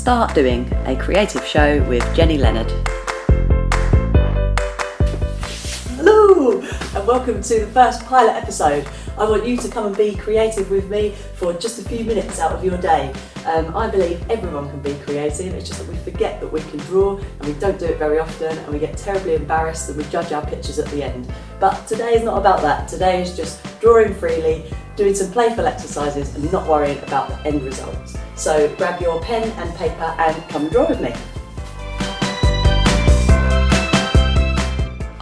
Start Doing, a creative show with Jenny Leonard. Hello, and welcome to the first pilot episode. I want you to come and be creative with me for just a few minutes out of your day. I believe everyone can be creative, it's just that we forget that we can draw and we don't do it very often and we get terribly embarrassed and we judge our pictures at the end. But today is not about that, today is just drawing freely, doing some playful exercises and not worrying about the end results. So grab your pen and paper and come and draw with me.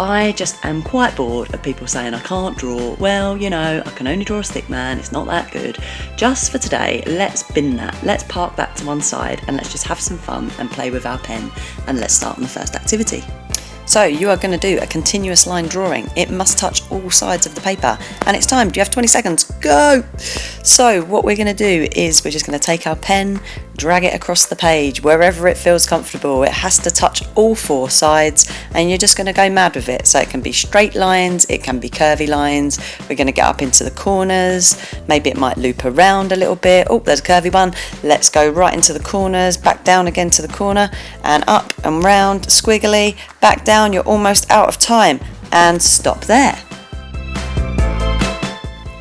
I just am quite bored of people saying I can't draw. Well, you know, I can only draw a stick man, it's not that good. Just for today, let's bin that. Let's park that to one side and let's just have some fun and play with our pen, and let's start on the first activity. So you are going to do a continuous line drawing. It must touch all sides of the paper, and it's timed. You have 20 seconds. Go! So what we're going to do is we're just going to take our pen, drag it across the page wherever it feels comfortable. It has to touch all four sides, and you're just going to go mad with it. So it can be straight lines, it can be curvy lines. We're going to get up into the corners. Maybe it might loop around a little bit. Oh, there's a curvy one. Let's go right into the corners, back down again to the corner, and up and round, squiggly, back down. You're almost out of time, and stop there.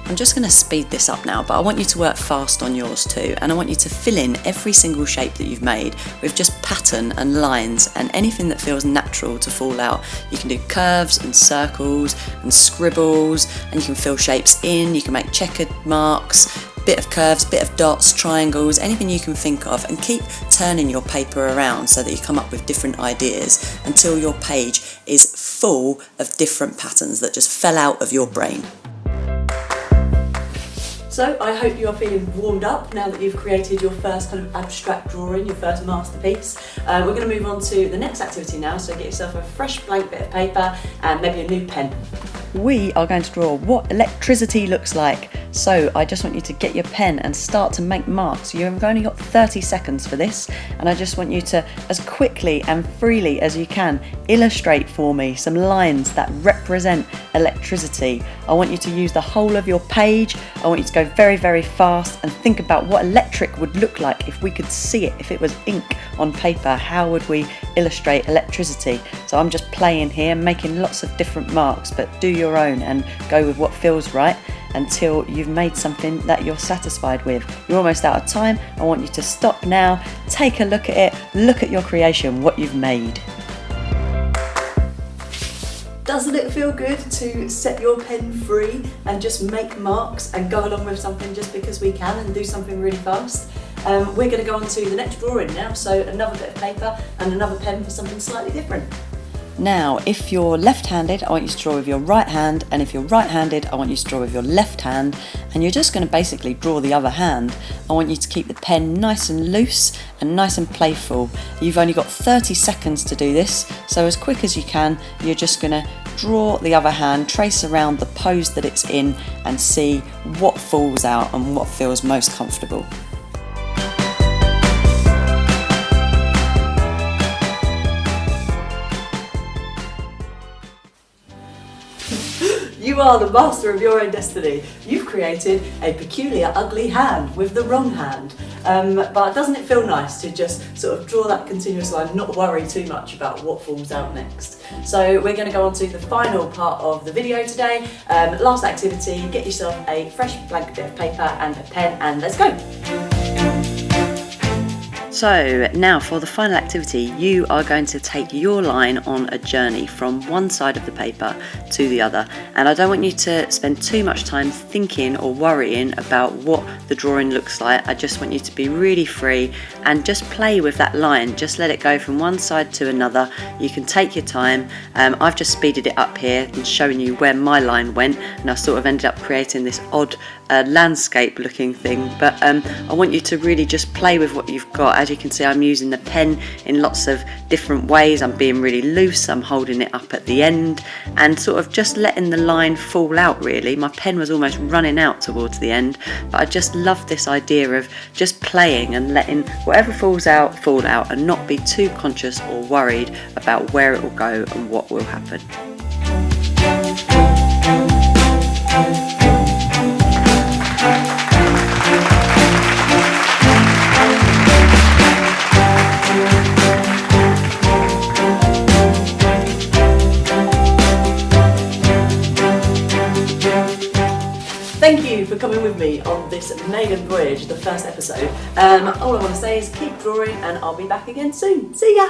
I'm just going to speed this up now, but I want you to work fast on yours too, and I want you to fill in every single shape that you've made with just pattern and lines and anything that feels natural to fall out. You can do curves and circles and scribbles, and you can fill shapes in, you can make checkered marks, bit of curves, bit of dots, triangles, anything you can think of, and keep turning your paper around so that you come up with different ideas until your page is full of different patterns that just fell out of your brain. So I hope you are feeling warmed up now that you've created your first kind of abstract drawing, your first masterpiece. We're going to move on to the next activity now, so get yourself a fresh blank bit of paper and maybe a new pen. We are going to draw what electricity looks like. So I just want you to get your pen and start to make marks. You've only got 30 seconds for this, and I just want you to, as quickly and freely as you can, illustrate for me some lines that represent electricity. I want you to use the whole of your page. I want you to go very, very fast and think about what electric would look like if we could see it, if it was ink on paper. How would we illustrate electricity? So I'm just playing here, making lots of different marks, but do your own and go with what feels right until you've made something that you're satisfied with. You're almost out of time. I want you to stop now, take a look at it, look at your creation, what you've made. Doesn't it feel good to set your pen free and just make marks and go along with something just because we can and do something really fast? We're going to go on to the next drawing now, so another bit of paper and another pen for something slightly different. Now, if you're left-handed, I want you to draw with your right hand, and if you're right-handed, I want you to draw with your left hand, and you're just going to basically draw the other hand. I want you to keep the pen nice and loose and nice and playful. You've only got 30 seconds to do this, so as quick as you can, you're just going to draw the other hand, trace around the pose that it's in, and see what falls out and what feels most comfortable. You are the master of your own destiny. You've created a peculiar, ugly hand with the wrong hand. But doesn't it feel nice to just sort of draw that continuous line, not worry too much about what falls out next? So we're going to go on to the final part of the video today. Last activity, get yourself a fresh blank bit of paper and a pen, and let's go. So now for the final activity, you are going to take your line on a journey from one side of the paper to the other, and I don't want you to spend too much time thinking or worrying about what the drawing looks like. I just want you to be really free and just play with that line. Just let it go from one side to another. You can take your time. I've just speeded it up here and showing you where my line went, and I sort of ended up creating this odd landscape looking thing, but I want you to really just play with what you've got. As you can see, I'm using the pen in lots of different ways. I'm being really loose, I'm holding it up at the end and sort of just letting the line fall out really. My pen was almost running out towards the end, but I just love this idea of just playing and letting whatever falls out fall out and not be too conscious or worried about where it will go and what will happen. for coming with me on this maiden voyage, the first episode. All I want to say is keep drawing, and I'll be back again soon. See ya!